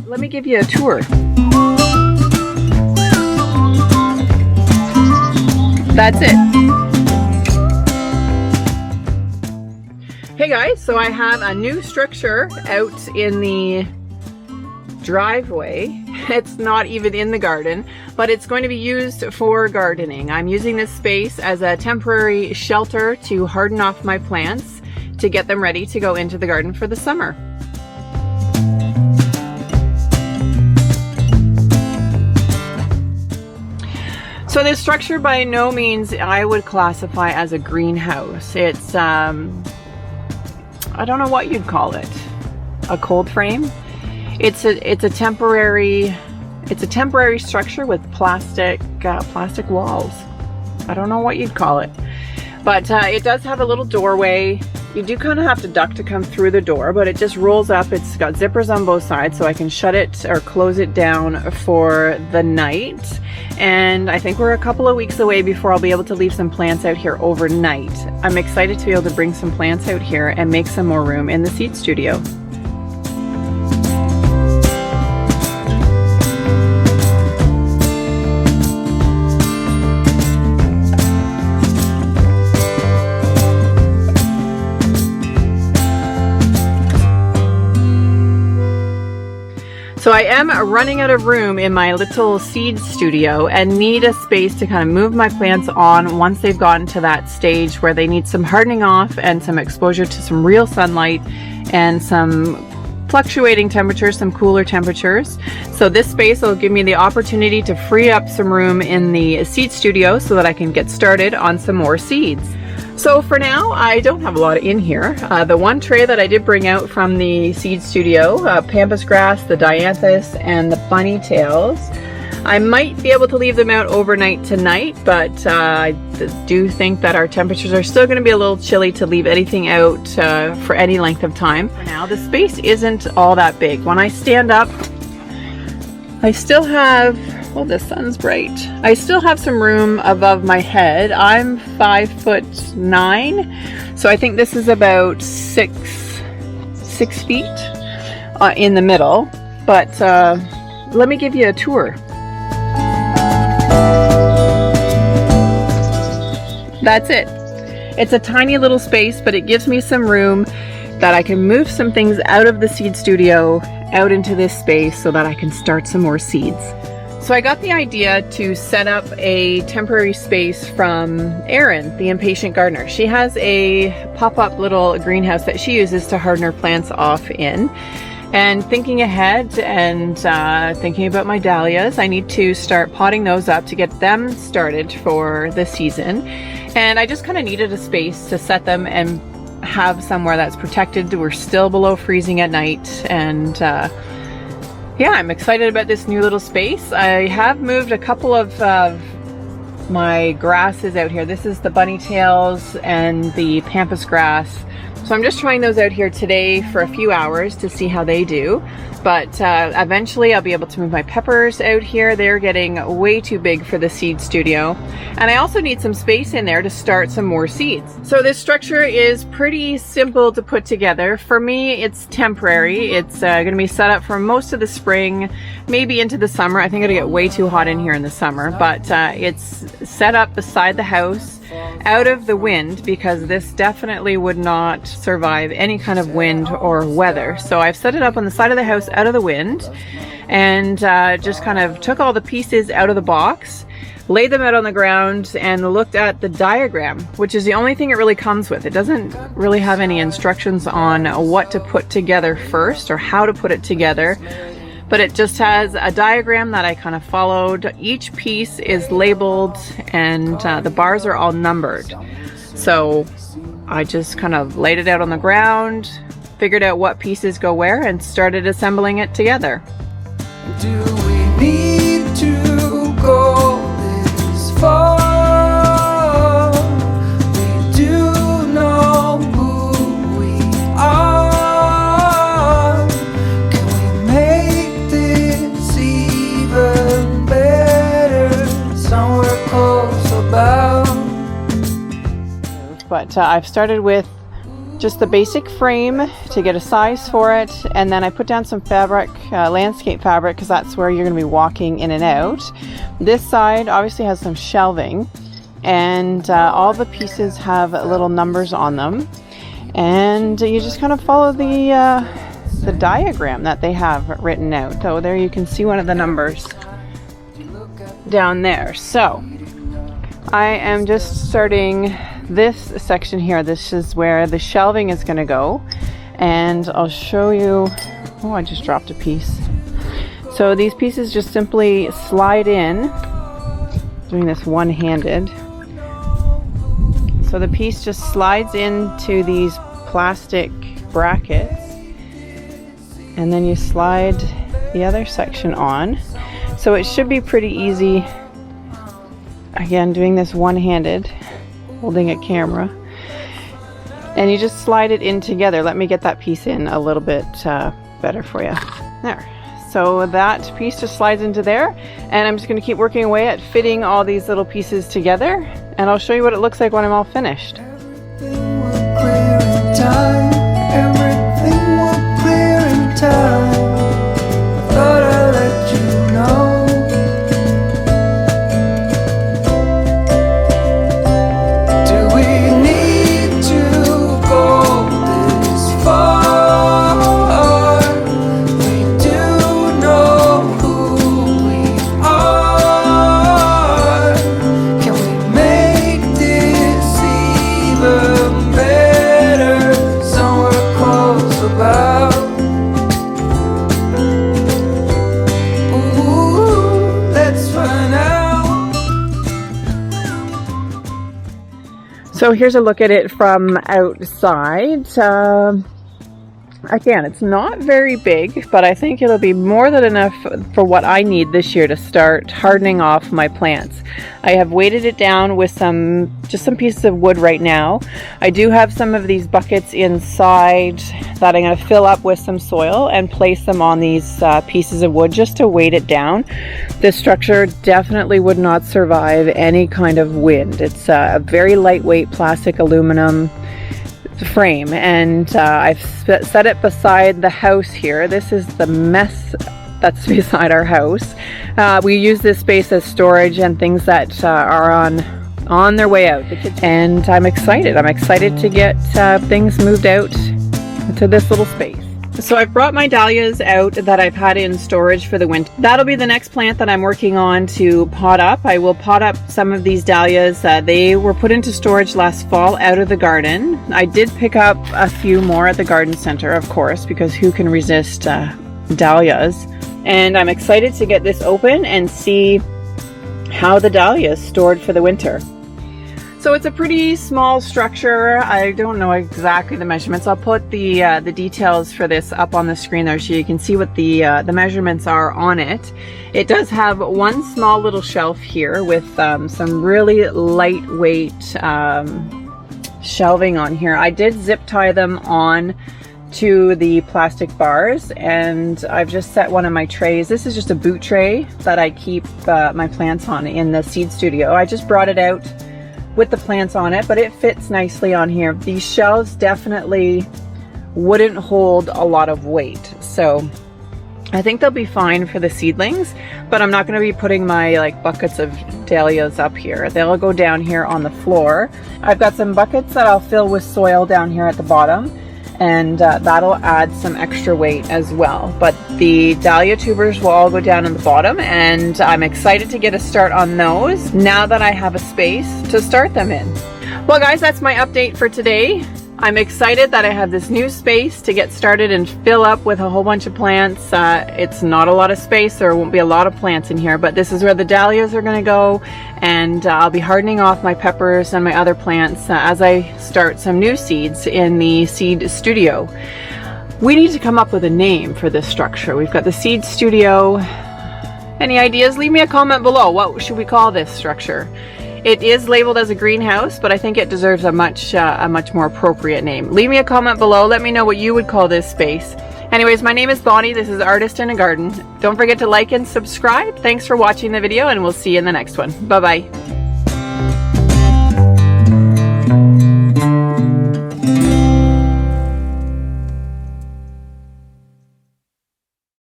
Let me give you a tour. That's it. Hey guys, so I have a new structure out in the driveway. It's not even in the garden, but it's going to be used for gardening. I'm using this space as a temporary shelter to harden off my plants to get them ready to go into the garden for the summer. So this structure by no means I would classify as a greenhouse. It's I don't know what you'd call it. A cold frame. It's a temporary structure with plastic walls. I don't know what you'd call it, but it does have a little doorway. You do kind of have to duck to come through the door, but it just rolls up. It's got zippers on both sides, so I can shut it or close it down for the night. And I think we're a couple of weeks away before I'll be able to leave some plants out here overnight. I'm excited to be able to bring some plants out here and make some more room in the seed studio. So I am running out of room in my little seed studio and need a space to kind of move my plants on once they've gotten to that stage where they need some hardening off and some exposure to some real sunlight and some fluctuating temperatures, some cooler temperatures. So this space will give me the opportunity to free up some room in the seed studio so that I can get started on some more seeds. So for now, I don't have a lot in here. The one tray that I did bring out from the seed studio, pampas grass, the dianthus, and the bunny tails. I might be able to leave them out overnight tonight, but I do think that our temperatures are still going to be a little chilly to leave anything out for any length of time. For now, the space isn't all that big. When I stand up, I still have, well, the sun's bright. I still have some room above my head. I'm 5'9", so I think this is about six feet in the middle. But let me give you a tour. That's it. It's a tiny little space, but it gives me some room that I can move some things out of the seed studio out into this space so that I can start some more seeds. So I got the idea to set up a temporary space from Erin, the impatient gardener. She has a pop-up little greenhouse that she uses to harden her plants off in. And thinking ahead and thinking about my dahlias, I need to start potting those up to get them started for the season. And I just kind of needed a space to set them and have somewhere that's protected. We're still below freezing at night, and yeah, I'm excited about this new little space. I have moved a couple of my grasses out here. This is the bunny tails and the pampas grass. So I'm just trying those out here today for a few hours to see how they do. But eventually I'll be able to move my peppers out here. They're getting way too big for the seed studio. And I also need some space in there to start some more seeds. So this structure is pretty simple to put together. For me, it's temporary. It's going to be set up for most of the spring, maybe into the summer. I think it'll get way too hot in here in the summer, but it's set up beside the house, out of the wind, because this definitely would not survive any kind of wind or weather. So I've set it up on the side of the house out of the wind, and just kind of took all the pieces out of the box, laid them out on the ground, and looked at the diagram, which is the only thing it really comes with. It doesn't really have any instructions on what to put together first or how to put it together. But it just has a diagram that I kind of followed. Each piece is labeled, and the bars are all numbered. So I just kind of laid it out on the ground, figured out what pieces go where, and started assembling it together. Do we need to go this far? We do know who we are. Can we make this even better? Somewhere close about. But I've started with just the basic frame to get a size for it, and then I put down some fabric, landscape fabric, because that's where you're going to be walking in and out. This side obviously has some shelving, and all the pieces have little numbers on them, and you just kind of follow the diagram that they have written out. So there you can see one of the numbers down there. So I am just starting this section here. This is where the shelving is going to go, and I'll show you. Oh, I just dropped a piece. So these pieces just simply slide in, doing this one-handed. So the piece just slides into these plastic brackets, and then you slide the other section on. So it should be pretty easy. Again, doing this one-handed, holding a camera, and you just slide it in together. Let me get that piece in a little bit better for you. There. So that piece just slides into there, and I'm just going to keep working away at fitting all these little pieces together, and I'll show you what it looks like when I'm all finished. Everything will clear in time. Everything will clear in time. I thought I'd let you know. Do we need to go this far? We do know who we are. Can we make this even better? Somewhere close about. Ooh, let's find out. So here's a look at it from outside. Again, it's not very big, but I think it'll be more than enough for what I need this year to start hardening off my plants. I have weighted it down with just some pieces of wood right now. I do have some of these buckets inside that I'm going to fill up with some soil and place them on these pieces of wood just to weight it down. This structure definitely would not survive any kind of wind. It's a very lightweight plastic aluminum frame, and I've set it beside the house here. This is the mess that's beside our house. We use this space as storage and things that are on their way out. And I'm excited to get things moved out to this little space. So I've brought my dahlias out that I've had in storage for the winter. That'll be the next plant that I'm working on to pot up. I will pot up some of these dahlias. They were put into storage last fall out of the garden. I did pick up a few more at the garden center, of course, because who can resist dahlias? And I'm excited to get this open and see how the dahlia is stored for the winter. So it's a pretty small structure. I don't know exactly the measurements. I'll put the details for this up on the screen there so you can see what the measurements are on it. It does have one small little shelf here with some really lightweight shelving on here. I did zip tie them on to the plastic bars, and I've just set one of my trays. This is just a boot tray that I keep my plants on in the seed studio. I just brought it out with the plants on it, but it fits nicely on here. These shelves definitely wouldn't hold a lot of weight, so I think they'll be fine for the seedlings, but I'm not going to be putting my buckets of dahlias up here. They'll go down here on the floor. I've got some buckets that I'll fill with soil down here at the bottom, and that'll add some extra weight as well. But the dahlia tubers will all go down in the bottom, and I'm excited to get a start on those now that I have a space to start them in. Well guys, that's my update for today. I'm excited that I have this new space to get started and fill up with a whole bunch of plants. It's not a lot of space, there won't be a lot of plants in here, but this is where the dahlias are going to go, and I'll be hardening off my peppers and my other plants as I start some new seeds in the seed studio. We need to come up with a name for this structure. We've got the seed studio. Any ideas? Leave me a comment below. What should we call this structure? It is labeled as a greenhouse, but I think it deserves a much more appropriate name. Leave me a comment below. Let me know what you would call this space. Anyways, my name is Bonnie. This is Artist in a Garden. Don't forget to like and subscribe. Thanks for watching the video, and we'll see you in the next one. Bye-bye.